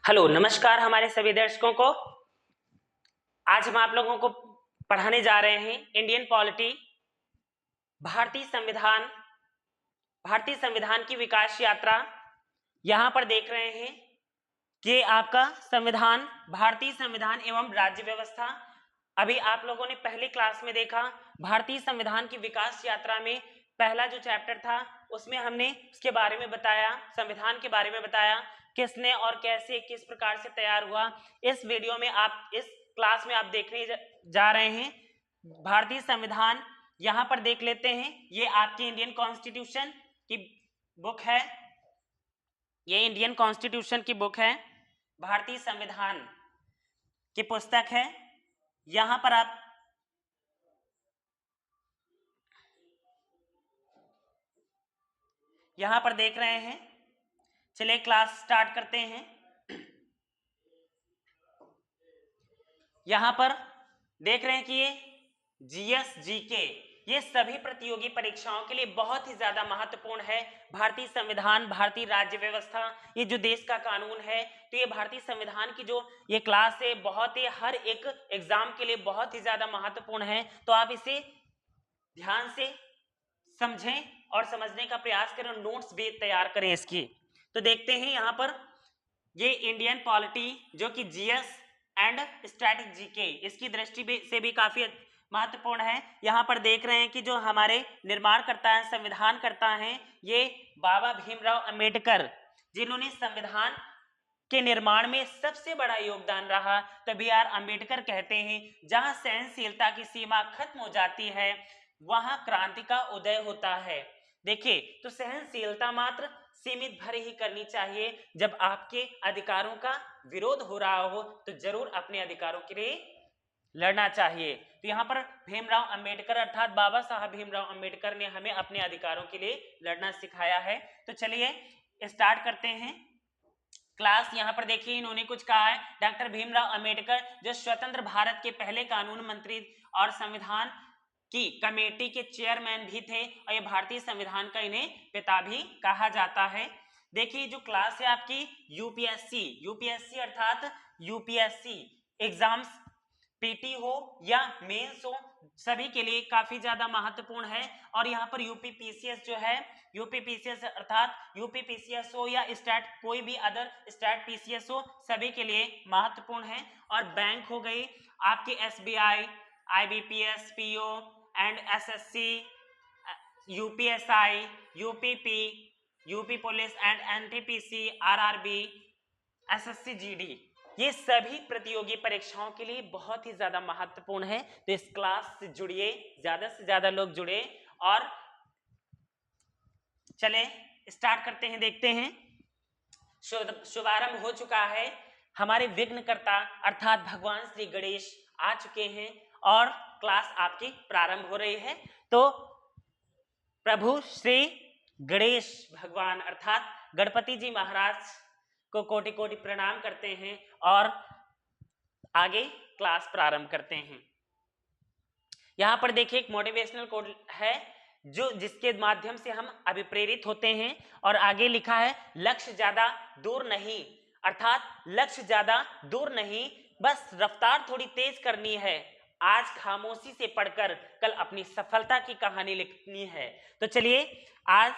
Hello नमस्कार हमारे सभी दर्शकों को। आज हम आप लोगों को पढ़ाने जा रहे हैं इंडियन पॉलिटी, भारतीय संविधान की विकास यात्रा। यहां पर देख रहे हैं कि आपका संविधान, भारतीय संविधान एवं राज्य व्यवस्था। अभी आप लोगों ने पहली क्लास में देखा भारतीय संविधान की विकास यात्रा में पहला जो चैप्टर था उसमें हमने उसके बारे में बताया, संविधान के बारे में बताया, किसने और कैसे किस प्रकार से तैयार हुआ। इस वीडियो में आप, इस क्लास में आप देखने जा रहे हैं भारतीय संविधान। यहां पर देख लेते हैं, ये आपकी इंडियन कॉन्स्टिट्यूशन की बुक है, ये इंडियन कॉन्स्टिट्यूशन की बुक है, भारतीय संविधान की पुस्तक है। यहां पर आप यहां पर देख रहे हैं। चलिए क्लास स्टार्ट करते हैं। यहां पर देख रहे हैं कि ये जीएस जीके, ये सभी प्रतियोगी परीक्षाओं के लिए बहुत ही ज्यादा महत्वपूर्ण है। भारतीय संविधान, भारतीय राज्य व्यवस्था, ये जो देश का कानून है, तो ये भारतीय संविधान की जो ये क्लास है बहुत ही, हर एक एग्जाम के लिए बहुत ही ज्यादा महत्वपूर्ण है। तो आप इसे ध्यान से समझें और समझने का प्रयास करें, नोट्स भी तैयार करें इसकी। तो देखते हैं यहां पर ये इंडियन पॉलिटी जो कि जीएस एंड स्ट्रैटेजी के, इसकी दृष्टि से भी काफी महत्वपूर्ण है। यहां पर देख रहे हैं कि जो हमारे निर्माण करता है, संविधान करता है, ये बाबा भीमराव अंबेडकर, जिन्होंने संविधान के निर्माण में सबसे बड़ा योगदान रहा। तो बी आर अंबेडकर कहते हैं, जहां सहनशीलता की सीमा खत्म हो जाती है वहां क्रांति का उदय होता है। देखिए, तो सहनशीलता मात्र सीमित भर ही करनी चाहिए। जब आपके अधिकारों का विरोध हो रहा हो तो जरूर अपने अधिकारों के लिए लड़ना चाहिए। तो यहाँ पर भीमराव अंबेडकर अर्थात बाबा साहब भीमराव अंबेडकर ने हमें अपने अधिकारों के लिए लड़ना सिखाया है। तो चलिए स्टार्ट करते हैं क्लास। यहाँ पर देखिए इन्होंने कुछ कहा है, डॉक्टर भीमराव अंबेडकर जो स्वतंत्र भारत के पहले कानून मंत्री और संविधान की कमेटी के चेयरमैन भी थे, और ये भारतीय संविधान का इन्हें पिता भी कहा जाता है। देखिए जो क्लास है आपकी यूपीएससी अर्थात यूपीएससी एग्जाम्स, पीटी हो या मेंस हो, सभी के लिए काफी ज्यादा महत्वपूर्ण है। और यहाँ पर यूपीपीसीएस जो है, यूपीपीसीएस अर्थात यूपीपीसीएस हो या स्टैट, कोई भी अदर स्टैट पीसीएस हो, सभी के लिए महत्वपूर्ण है। और बैंक हो गई आपकी SBI, IBPS, PO and SSC, UPSI, UPP, UP police and NTPC, RRB, SSC GD, ये सभी प्रतियोगी परीक्षाओं के लिए बहुत ही ज्यादा महत्वपूर्ण है। तो इस क्लास से जुड़िए, ज्यादा से ज्यादा लोग जुड़े। और चले स्टार्ट करते हैं, देखते हैं। शुभारंभ हो चुका है, हमारे विघ्नकर्ता अर्थात भगवान श्री गणेश आ चुके हैं और क्लास आपकी प्रारंभ हो रही है। तो प्रभु श्री गणेश भगवान अर्थात गणपति जी महाराज को कोटि कोटि प्रणाम करते हैं और आगे क्लास प्रारंभ करते हैं। यहां पर देखिए एक मोटिवेशनल कोड है जो, जिसके माध्यम से हम अभिप्रेरित होते हैं। और आगे लिखा है, लक्ष्य ज्यादा दूर नहीं, अर्थात लक्ष्य ज्यादा दूर नहीं, बस रफ्तार थोड़ी तेज करनी है। आज खामोशी से पढ़कर कल अपनी सफलता की कहानी लिखनी है। तो चलिए आज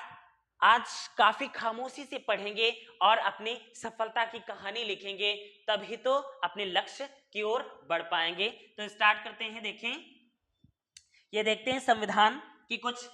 काफी खामोशी से पढ़ेंगे और अपनी सफलता की कहानी लिखेंगे, तभी तो अपने लक्ष्य की ओर बढ़ पाएंगे। तो स्टार्ट करते हैं। देखें, ये देखते हैं संविधान की कुछ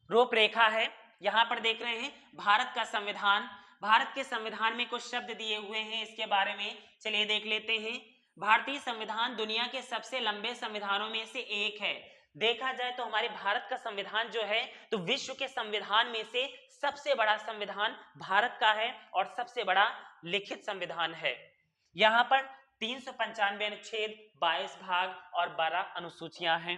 रूपरेखा है। यहां पर देख रहे हैं भारत का संविधान, भारत के संविधान में कुछ शब्द दिए हुए हैं, इसके बारे में चलिए देख लेते हैं। भारतीय संविधान दुनिया के सबसे लंबे संविधानों में से एक है। देखा जाए तो हमारे भारत का संविधान जो है, तो विश्व के संविधान में से सबसे बड़ा संविधान भारत का है और सबसे बड़ा लिखित संविधान है। यहां पर 395 अनुच्छेद, 22 भाग और 12 अनुसूचियां हैं।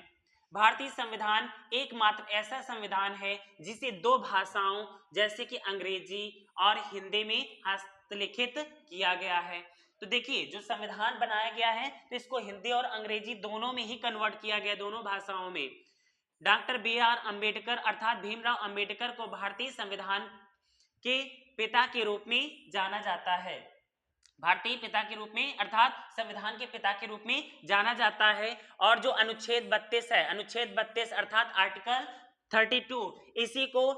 भारतीय संविधान एकमात्र ऐसा संविधान है जिसे दो भाषाओं जैसे कि अंग्रेजी और हिंदी में हस्तलिखित किया गया है। तो देखिए जो संविधान बनाया गया है, तो इसको हिंदी और अंग्रेजी दोनों में ही कन्वर्ट किया गया, दोनों भाषाओं में। डॉक्टर बी आर अंबेडकर अर्थात भीमराव अंबेडकर को भारतीय संविधान के पिता के रूप में जाना जाता है। भारतीय पिता के रूप में अर्थात संविधान के पिता के रूप में जाना जाता है। और जो अनुच्छेद 32 है, अनुच्छेद 32 अर्थात आर्टिकल 32, इसी को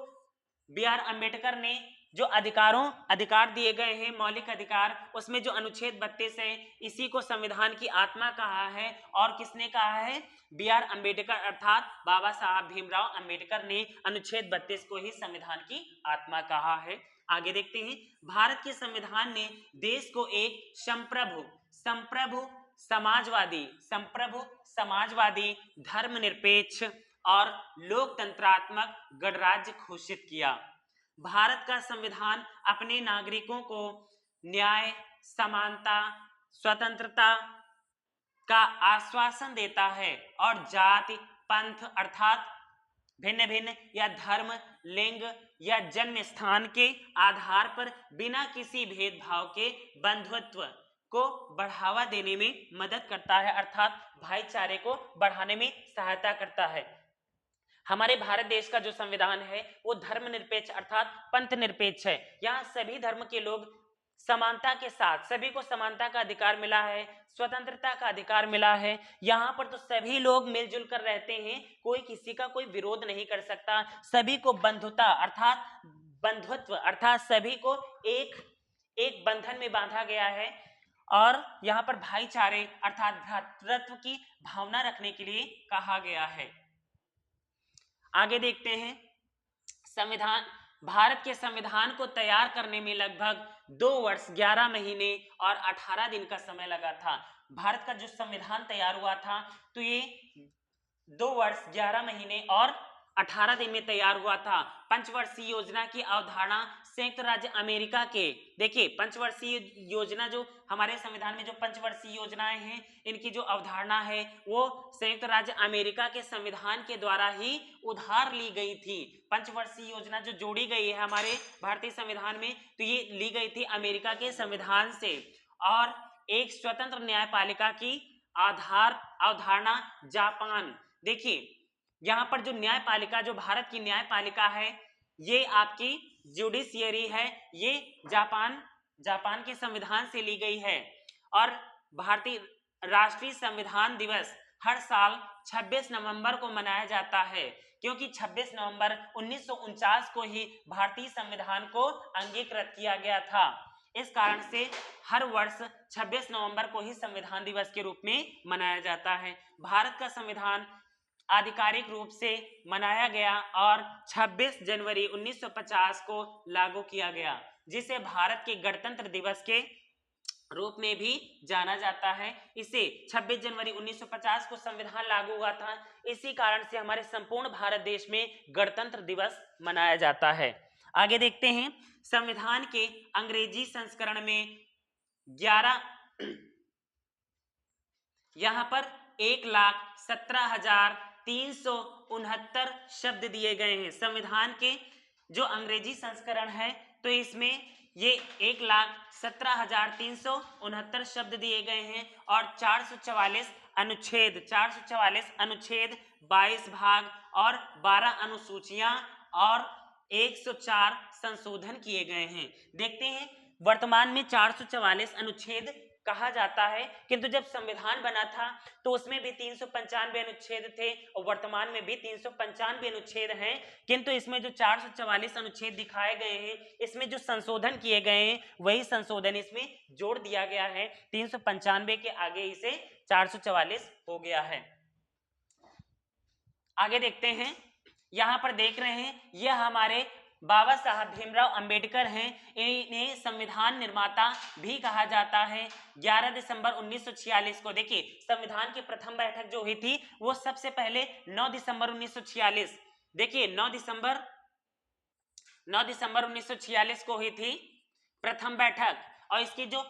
बी आर अम्बेडकर ने जो अधिकार दिए गए हैं, मौलिक अधिकार, उसमें जो अनुच्छेद 32 है, इसी को संविधान की आत्मा कहा है। और किसने कहा है? बी आर अम्बेडकर अर्थात बाबा साहब भीमराव अम्बेडकर ने अनुच्छेद 32 को ही संविधान की आत्मा कहा है। आगे देखते हैं, भारत के संविधान ने देश को एक संप्रभु समाजवादी धर्मनिरपेक्ष और लोकतंत्रात्मक गणराज्य घोषित किया। भारत का संविधान अपने नागरिकों को न्याय, समानता, स्वतंत्रता का आश्वासन देता है और जाति, पंथ अर्थात भिन्न भिन्न या धर्म, लिंग या जन्म स्थान के आधार पर बिना किसी भेदभाव के बंधुत्व को बढ़ावा देने में मदद करता है, अर्थात भाईचारे को बढ़ाने में सहायता करता है। हमारे भारत देश का जो संविधान है वो धर्मनिरपेक्ष अर्थात पंथ निरपेक्ष है। यहाँ सभी धर्म के लोग समानता के साथ, सभी को समानता का अधिकार मिला है, स्वतंत्रता का अधिकार मिला है। यहाँ पर तो सभी लोग मिलजुल कर रहते हैं, कोई किसी का कोई विरोध नहीं कर सकता। सभी को बंधुत्व अर्थात सभी को एक बंधन में बांधा गया है। और यहाँ पर भाईचारे अर्थात भ्रातृत्व की भावना रखने के लिए कहा गया है। आगे देखते हैं, संविधान, भारत के संविधान को तैयार करने में लगभग 2 वर्ष 11 महीने और 18 दिन का समय लगा था। भारत का जो संविधान तैयार हुआ था तो ये 2 वर्ष 11 महीने और 18 दिन में तैयार हुआ था। पंचवर्षीय योजना की अवधारणा संयुक्त राज्य अमेरिका के, देखिए पंचवर्षीय योजना, जो हमारे संविधान में जो पंचवर्षीय योजनाएं हैं, इनकी जो अवधारणा है वो संयुक्त राज्य अमेरिका के संविधान के द्वारा ही उधार ली गई थी। पंचवर्षीय योजना जो जोड़ी गई है हमारे भारतीय संविधान में, तो ये ली गई थी अमेरिका के संविधान से। और एक स्वतंत्र न्यायपालिका की अवधारणा जापान, देखिए यहाँ पर जो न्यायपालिका, जो भारत की न्यायपालिका है, ये आपकी जुडिशियरी है, ये जापान के संविधान से ली गई है। और भारतीय राष्ट्रीय संविधान दिवस हर साल 26 नवंबर को मनाया जाता है, क्योंकि 26 नवंबर 1949 को ही भारतीय संविधान को अंगीकृत किया गया था। इस कारण से हर वर्ष 26 नवंबर को ही संविधान दिवस के रूप में मनाया जाता है। भारत का संविधान आधिकारिक रूप से मनाया गया और 26 जनवरी 1950 को लागू किया गया, जिसे भारत के गणतंत्र दिवस के रूप में भी जाना जाता है। इसे 26 जनवरी 1950 को संविधान लागू हुआ था, इसी कारण से हमारे संपूर्ण भारत देश में गणतंत्र दिवस मनाया जाता है। आगे देखते हैं, संविधान के अंग्रेजी संस्करण में 11 यहाँ पर 1,17,369 शब्द दिए गए हैं। संविधान के जो अंग्रेजी संस्करण है तो इसमें ये 1,17,369 शब्द दिए गए हैं और 444 अनुच्छेद, 22 भाग और 12 अनुसूचियां और 104 संशोधन किए गए हैं। देखते हैं, वर्तमान में 444 अनुच्छेद कहा जाता है, किंतु जब संविधान बना था तो उसमें भी 395 अनुच्छेद थे और वर्तमान में भी 395 अनुच्छेद हैं, किंतु इसमें जो 444 अनुच्छेद दिखाए गए हैं, इसमें जो संशोधन किए गए हैं वही संशोधन इसमें जोड़ दिया गया है। 395 के आगे इसे 444 हो गया है। आगे देखते हैं, यहां पर देख रहे हैं, यह हमारे बाबा साहब भीमराव अंबेडकर हैं। इन्हें संविधान निर्माता भी कहा जाता है। 11 दिसंबर 1946 को, देखिए संविधान की प्रथम बैठक जो हुई थी वो सबसे पहले 9 दिसंबर 1946, देखिए 9 दिसंबर 1946 को हुई थी प्रथम बैठक। और इसकी जो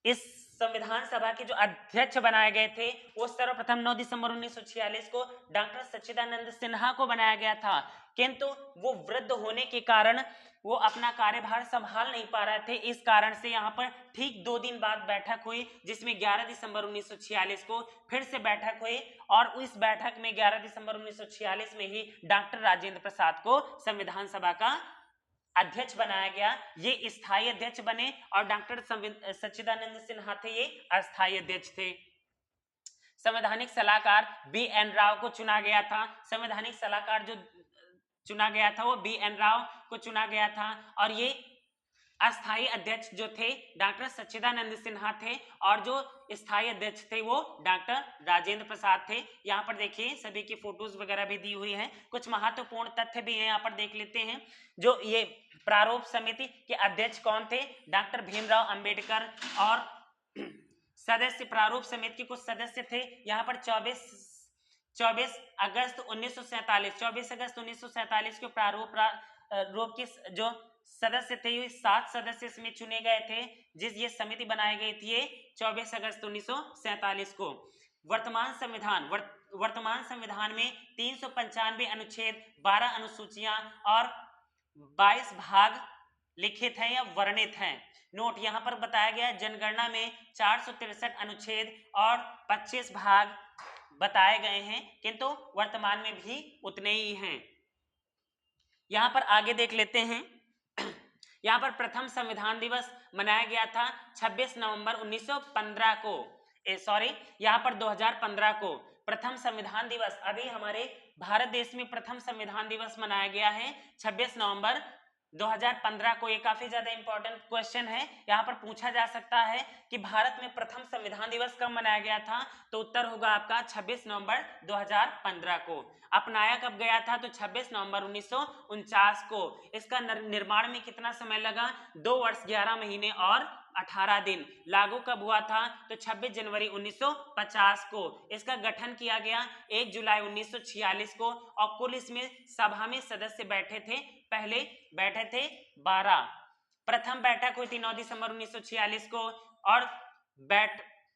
इस संविधान सभा के जो अध्यक्ष बनाए गए थे वो सर्वप्रथम 9 दिसंबर 1946 को डॉक्टर सच्चिदानंद सिन्हा को बनाया गया था, किंतु वो वृद्ध होने के कारण वो अपना कार्यभार संभाल नहीं पा रहे थे। इस कारण से यहाँ पर ठीक 2 दिन बाद बैठक हुई, जिसमें 11 दिसंबर 1946 को फिर से बैठक हुई और इस बैठक में 11 दिसंबर 1946 में ही डॉक्टर राजेंद्र प्रसाद को संविधान सभा का अध्यक्ष बनाया गया, ये स्थायी अध्यक्ष बने, और डॉक्टर सच्चिदानंद सिन्हा थे, ये अस्थायी अध्यक्ष थे। संवैधानिक सलाहकार बी एन राव को चुना गया था। संवैधानिक सलाहकार जो चुना गया था वो बी एन राव को चुना गया था, और ये अस्थायी अध्यक्ष जो थे डॉक्टर सच्चिदानंद सिन्हा थे, और जो स्थायी अध्यक्ष थे वो डॉक्टर राजेंद्र प्रसाद थे। यहाँ पर देखिए सभी की फोटोज वगैरह भी दी हुई हैं, कुछ महत्वपूर्ण तथ्य भी हैं यहाँ पर देख लेते हैं। जो ये प्रारूप समिति के अध्यक्ष कौन थे? डॉक्टर भीमराव अंबेडकर। और सदस्य, प्रारूप समिति के कुछ सदस्य थे यहाँ पर 24 अगस्त 1947 को प्रारूप की जो सदस्य थे, ये 7 सदस्य इसमें चुने गए थे। ये समिति बनाई गई थी 24 अगस्त 1947 को। वर्तमान संविधान में 395 अनुच्छेद, 12 अनुसूचियां और 22 भाग लिखित हैं या वर्णित हैं। नोट यहाँ पर बताया गया जनगणना में 463 अनुच्छेद और 25 भाग बताए गए हैं, किंतु वर्तमान में भी उतने ही हैं। यहाँ पर आगे देख लेते हैं। यहाँ पर प्रथम संविधान दिवस मनाया गया था 26 नवंबर 1915 को, यहाँ पर 2015 को प्रथम संविधान दिवस, अभी हमारे भारत देश में प्रथम संविधान दिवस मनाया गया है 26 नवंबर 2015 को। ये काफी ज्यादा इंपॉर्टेंट क्वेश्चन है, यहाँ पर पूछा जा सकता है कि भारत में प्रथम संविधान दिवस कब मनाया गया था, तो उत्तर होगा आपका 26 नवंबर 2015 को। अपनाया कब गया था, तो 26 नवंबर 1949 को। इसका निर्माण में कितना समय लगा? 2 वर्ष 11 महीने और 18 दिन। लागू कब हुआ था, तो 26 जनवरी 1950 को। इसका गठन किया गया 1 जुलाई 1946 को, और कुल इसमें सभा में सदस्य बैठे थे, पहले बैठे थे 12। प्रथम बैठक हुई थी 9 दिसंबर 1946 को, और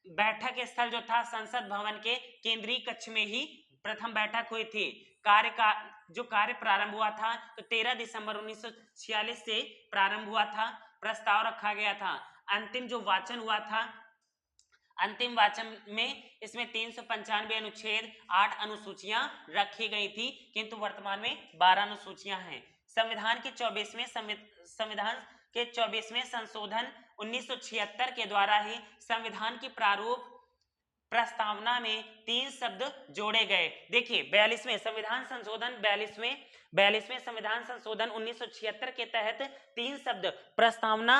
बैठक स्थल जो था संसद भवन के केंद्रीय कक्ष में ही प्रथम बैठक हुई थी। कार्य प्रारंभ हुआ था तो 13 दिसंबर 1946 से प्रारंभ हुआ था। प्रस्ताव रखा गया था। अंतिम जो वाचन हुआ था, अंतिम वाचन में इसमें 395 अनुच्छेद, 8 अनुसूचियां रखी गई थी, किंतु वर्तमान में 12 अनुसूचियां हैं। संविधान के 24वें संशोधन 1976 के द्वारा ही संविधान की प्रारूप प्रस्तावना में 3 शब्द जोड़े गए। देखिए 42वें संविधान संशोधन 1976 के तहत 3 शब्द प्रस्तावना,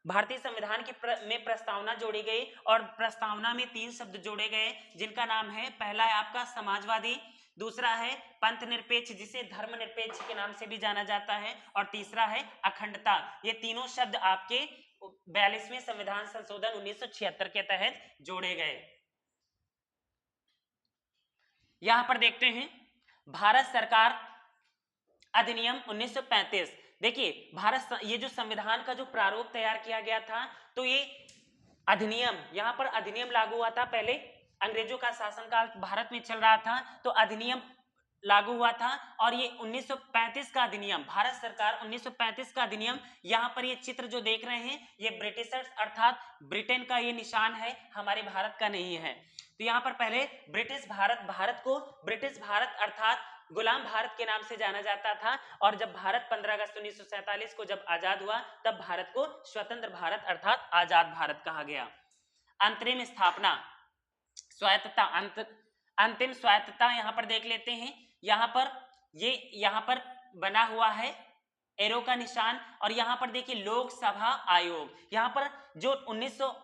भारतीय संविधान में प्रस्तावना जोड़ी गई, और प्रस्तावना में 3 शब्द जोड़े गए, जिनका नाम है, पहला है आपका समाजवादी, दूसरा है पंथ निरपेक्ष जिसे धर्मनिरपेक्ष के नाम से भी जाना जाता है, और तीसरा है अखंडता। ये तीनों शब्द आपके 42वें संविधान संशोधन 1976 के तहत जोड़े गए। यहां पर देखते हैं भारत सरकार अधिनियम 1935। देखिए ये जो संविधान का जो प्रारूप तैयार किया गया था, तो ये अधिनियम, यहां पर अधिनियम लागू हुआ था। पहले अंग्रेजों का शासनकाल भारत में चल रहा था, तो अधिनियम लागू हुआ था, और ये 1935 का अधिनियम, भारत सरकार 1935 का अधिनियम। यहाँ पर ये चित्र जो देख रहे हैं, ये ब्रिटिशर्स अर्थात ब्रिटेन का ये निशान है, हमारे भारत का नहीं है। तो यहाँ पर पहले भारत को ब्रिटिश भारत अर्थात गुलाम भारत के नाम से जाना जाता था, और जब भारत 15 अगस्त 1947 को जब आजाद हुआ, तब भारत को स्वतंत्र भारत अर्थात आजाद भारत कहा गया। अंतरिम स्थापना, स्वायत्तता, अंतिम स्वायत्तता यहाँ पर देख लेते हैं। यहाँ पर बना हुआ है एरो का निशान, और यहाँ पर देखिए लोकसभा आयोग। यहाँ पर जो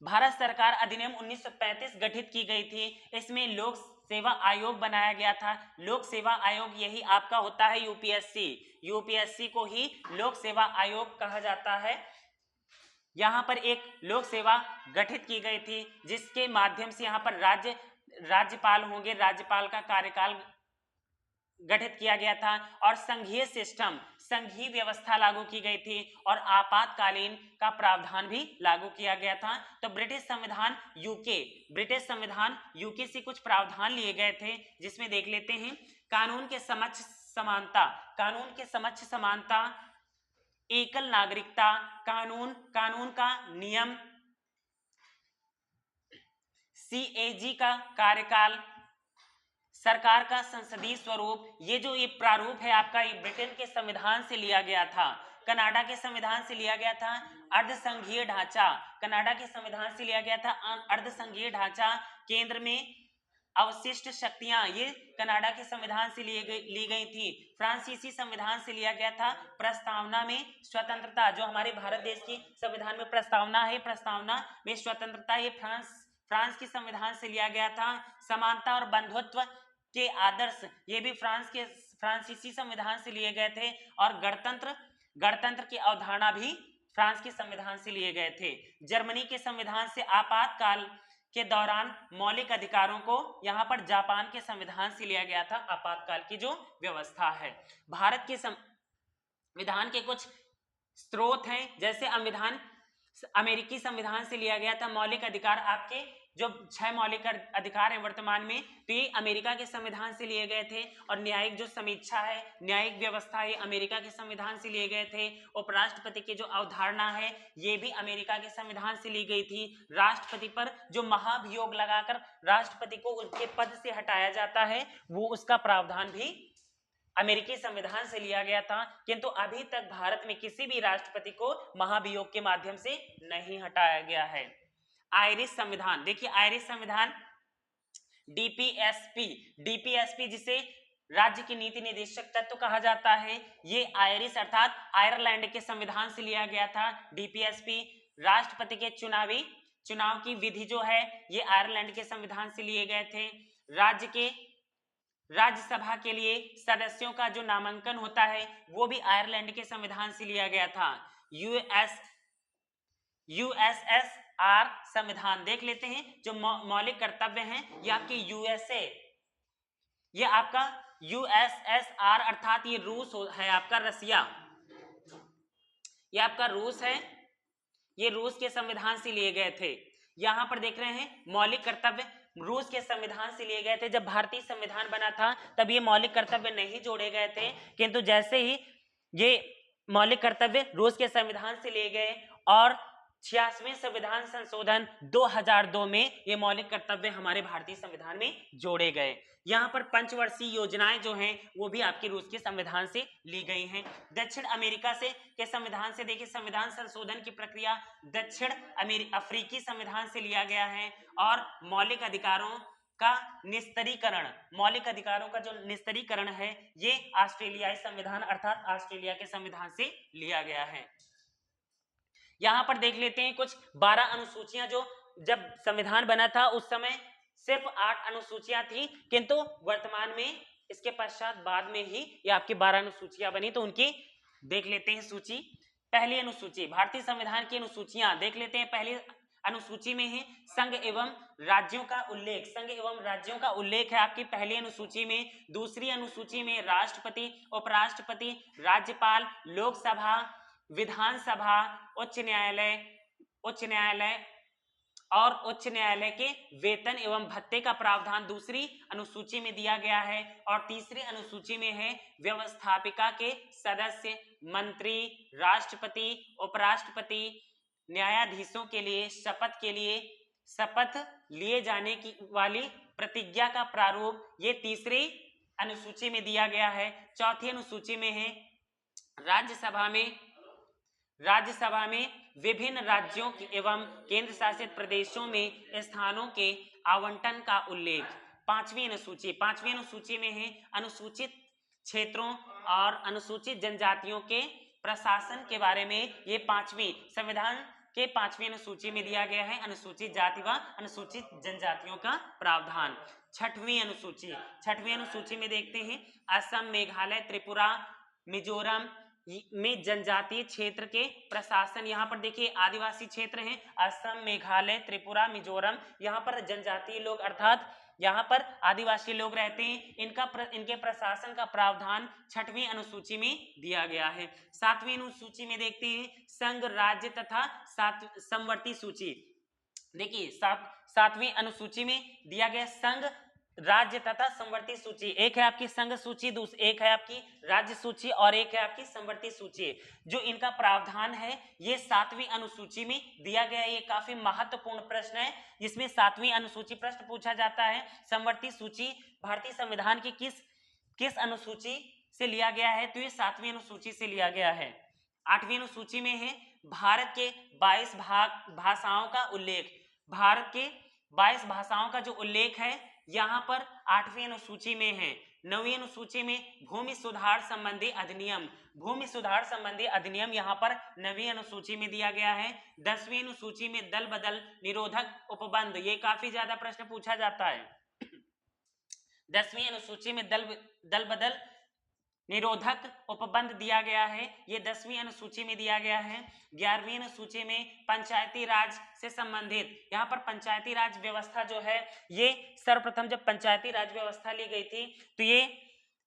भारत सरकार अधिनियम 1935 गठित की गई थी, इसमें लोक सेवा आयोग बनाया गया था। लोक सेवा आयोग यही आपका होता है यूपीएससी को ही लोक सेवा आयोग कहा जाता है। यहाँ पर एक लोक सेवा गठित की गई थी, जिसके माध्यम से यहाँ पर राज्यपाल होंगे, राज्यपाल का कार्यकाल गठित किया गया था, और संघीय व्यवस्था लागू की गई थी, और आपातकालीन का प्रावधान भी लागू किया गया था। तो ब्रिटिश संविधान यूके से कुछ प्रावधान लिए गए थे, जिसमें देख लेते हैं कानून के समक्ष समानता, एकल नागरिकता कानून का नियम, CAG का कार्यकाल, सरकार का संसदीय स्वरूप, ये प्रारूप है आपका, ये ब्रिटेन के संविधान से लिया गया था, कनाडा के संविधान से लिया गया था। अर्धसंघीय ढांचा, कनाडा के संविधान से लिया गया था अर्धसंघीय ढांचा। केंद्र में अवशिष्ट शक्तियां, ये कनाडा के संविधान से ली गई थी। फ्रांसीसी संविधान से लिया गया था। प्रस्तावना में स्वतंत्रता, जो हमारे भारत देश की संविधान में प्रस्तावना है, प्रस्तावना में स्वतंत्रता, ये फ्रांस की संविधान से लिया गया था। समानता और बंधुत्व के आदर्श, ये भी फ्रांसीसी संविधान से लिए गए थे। और गणतंत्र की अवधारणा भी फ्रांस के संविधान से लिए गए थे। जर्मनी के संविधान से आपातकाल के दौरान मौलिक अधिकारों को, यहाँ पर जापान के संविधान से लिया गया था आपातकाल की जो व्यवस्था है। भारत के संविधान के कुछ स्रोत हैं, जैसे अमेरिकी संविधान से लिया गया था मौलिक अधिकार, आपके जो 6 मौलिक अधिकार हैं वर्तमान में, तो ये अमेरिका के संविधान से लिए गए थे। और न्यायिक जो समीक्षा है, न्यायिक व्यवस्था, ये अमेरिका के संविधान से लिए गए थे। उपराष्ट्रपति की जो अवधारणा है, ये भी अमेरिका के संविधान से ली गई थी। राष्ट्रपति पर जो महाभियोग लगाकर राष्ट्रपति को उनके पद से हटाया जाता है, वो उसका प्रावधान भी अमेरिकी संविधान से लिया गया था। किंतु अभी तक भारत में किसी भी राष्ट्रपति को महाभियोग के माध्यम से नहीं हटाया गया है। आयरिश संविधान, देखिए आयरिश संविधान डीपीएसपी जिसे राज्य की नीति निर्देशक तत्व कहा जाता है, ये आयरिश अर्थात आयरलैंड के संविधान से लिया गया था। डीपीएसपी राष्ट्रपति के चुनाव की विधि जो है, ये आयरलैंड के संविधान से लिए गए थे। राज्यसभा के लिए सदस्यों का जो नामांकन होता है, वो भी आयरलैंड के संविधान से लिया गया था। यूएसएसआर संविधान देख लेते हैं, जो मौलिक कर्तव्य हैं, ये आपके यूएसए, ये आपका यूएसएसआर अर्थात ये रूस है आपका, रसिया, ये आपका रूस है, ये रूस के संविधान से लिए गए थे। यहां पर देख रहे हैं मौलिक कर्तव्य रूस के संविधान से लिए गए थे। जब भारतीय संविधान बना था तब ये मौलिक कर्तव्य नहीं जोड़े गए थे, किंतु जैसे ही ये मौलिक कर्तव्य रूस के संविधान से लिए गए और 86वें संविधान संशोधन 2002 में ये मौलिक कर्तव्य हमारे भारतीय संविधान में जोड़े गए। यहाँ पर पंचवर्षीय योजनाएं जो हैं, वो भी आपके रूस के संविधान से ली गई हैं। दक्षिण अमेरिका के संविधान से देखिए, संविधान संशोधन की प्रक्रिया दक्षिण अफ्रीकी संविधान से लिया गया है। और मौलिक अधिकारों का जो निस्तरीकरण है, ये ऑस्ट्रेलियाई संविधान अर्थात ऑस्ट्रेलिया के संविधान से लिया गया है। यहां पर देख लेते हैं कुछ 12 अनुसूचियां, जो जब संविधान बना था उस समय सिर्फ 8 अनुसूचियां थी, किंतु वर्तमान में इसके पश्चात बाद में ही ये आपकी 12 अनुसूचियां बनी। तो उनकी देख लेते हैं सूची। पहली अनुसूची, भारतीय संविधान की अनुसूचियां देख लेते हैं। पहली अनुसूची में है संघ एवं राज्यों का उल्लेख, संघ एवं राज्यों का उल्लेख है आपकी पहली अनुसूची में। दूसरी अनुसूची में राष्ट्रपति, उपराष्ट्रपति, राज्यपाल, लोकसभा, विधानसभा, उच्च न्यायालय और उच्च न्यायालय के वेतन एवं भत्ते का प्रावधान दूसरी अनुसूची में दिया गया है। और तीसरी अनुसूची में है व्यवस्थापिका के सदस्य, मंत्री, राष्ट्रपति, उपराष्ट्रपति, न्यायाधीशों के लिए शपथ लिए जाने की वाली प्रतिज्ञा का प्रारूप, ये तीसरी अनुसूची में दिया गया है। चौथी अनुसूची में है राज्यसभा में विभिन्न राज्यों एवं केंद्र शासित प्रदेशों में स्थानों के आवंटन का उल्लेख। पांचवी अनुसूची में है अनुसूचित क्षेत्रों और अनुसूचित जनजातियों के प्रशासन के बारे में। ये संविधान के 5वीं अनुसूची में दिया गया है अनुसूचित जाति व अनुसूचित जनजातियों का प्रावधान। छठवीं अनुसूची में देखते हैं असम, मेघालय, त्रिपुरा, मिजोरम में जनजातीय क्षेत्र के प्रशासन। यहाँ पर देखिए आदिवासी क्षेत्र हैं असम, मेघालय, त्रिपुरा, मिजोरम, यहाँ पर जनजातीय लोग अर्थात यहाँ पर आदिवासी लोग रहते हैं। इनके प्रशासन का प्रावधान 6वीं अनुसूची में दिया गया है। 7वीं अनुसूची में देखते हैं संघ, राज्य तथा समवर्ती सूची। देखिए 7वीं अनुसूची में दिया गया संघ, राज्य तथा संवर्ती सूची, एक है आपकी संघ सूची, एक है आपकी राज्य सूची और एक है आपकी संवर्ती सूची। जो इनका प्रावधान है ये 7वीं अनुसूची में दिया गया है। ये काफी महत्वपूर्ण प्रश्न है, जिसमें 7वीं अनुसूची प्रश्न पूछा जाता है। संवर्ती सूची भारतीय संविधान की किस अनुसूची से लिया गया है, तो ये 7वीं अनुसूची से लिया गया है। 8वीं अनुसूची में है भारत के 22 भाषाओं का उल्लेख। भारत के 22 भाषाओं का जो उल्लेख है यहाँ पर 8वीं अनुसूची में है। 9वीं अनुसूची में भूमि सुधार संबंधी अधिनियम, भूमि सुधार संबंधी अधिनियम यहाँ पर 9वीं अनुसूची में दिया गया है। 10वीं अनुसूची में दल बदल निरोधक उपबंध, ये काफी ज्यादा प्रश्न पूछा जाता है। 10वीं अनुसूची में दल बदल निरोधक उपबंध दिया गया है, ये 10वीं अनुसूची में दिया गया है। 11वीं अनुसूची में पंचायती राज से संबंधित, यहाँ पर पंचायती राज व्यवस्था जो है ये सर्वप्रथम जब पंचायती राज व्यवस्था ली गई थी तो ये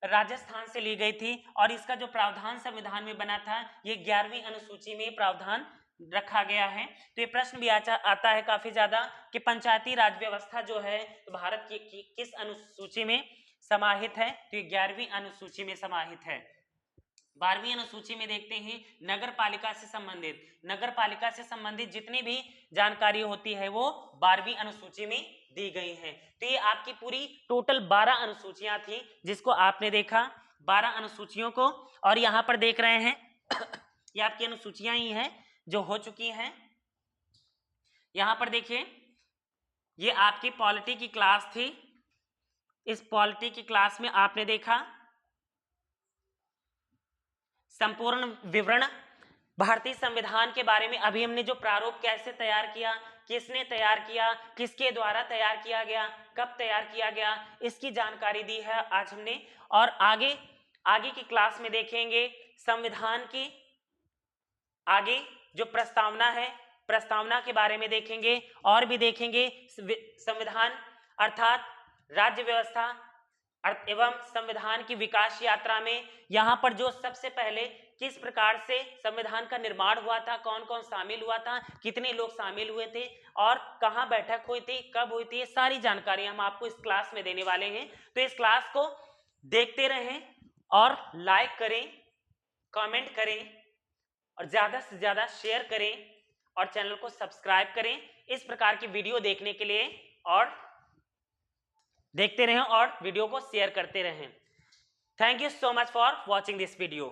राजस्थान से ली गई थी और इसका जो प्रावधान संविधान में बना था ये 11वीं अनुसूची में प्रावधान रखा गया है। तो ये प्रश्न भी आता है काफी ज्यादा कि पंचायती राज व्यवस्था जो है तो भारत की किस अनुसूची में समाहित है, तो ये 11वीं अनुसूची में समाहित है। 12वीं अनुसूची में देखते हैं नगर पालिका से संबंधित, नगर पालिका से संबंधित जितनी भी जानकारी होती है वो 12वीं अनुसूची में दी गई है। तो ये आपकी पूरी टोटल 12 अनुसूचियां थी जिसको आपने देखा, 12 अनुसूचियों को। और यहाँ पर देख रहे हैं ये आपकी अनुसूचियां ही हैं जो हो चुकी हैं। यहाँ पर देखिए ये आपकी पॉलिटी की क्लास थी। इस पॉलिटी की क्लास में आपने देखा संपूर्ण विवरण भारतीय संविधान के बारे में। अभी हमने जो प्रारूप कैसे तैयार किया, किसने तैयार किया, किसके द्वारा तैयार किया गया, कब तैयार किया गया, इसकी जानकारी दी है आज हमने। और आगे की क्लास में देखेंगे संविधान की आगे जो प्रस्तावना है, प्रस्तावना के बारे में देखेंगे और भी देखेंगे संविधान अर्थात राज्य व्यवस्था एवं संविधान की विकास यात्रा में यहाँ पर जो सबसे पहले किस प्रकार से संविधान का निर्माण हुआ था, कौन कौन शामिल हुआ था, कितने लोग शामिल हुए थे और कहाँ बैठक हुई थी, कब हुई थी, ये सारी जानकारी हम आपको इस क्लास में देने वाले हैं। तो इस क्लास को देखते रहें और लाइक करें, कमेंट करें और ज़्यादा से ज़्यादा शेयर करें और चैनल को सब्सक्राइब करें इस प्रकार की वीडियो देखने के लिए। और देखते रहें और वीडियो को शेयर करते रहें। Thank you so much for watching this video.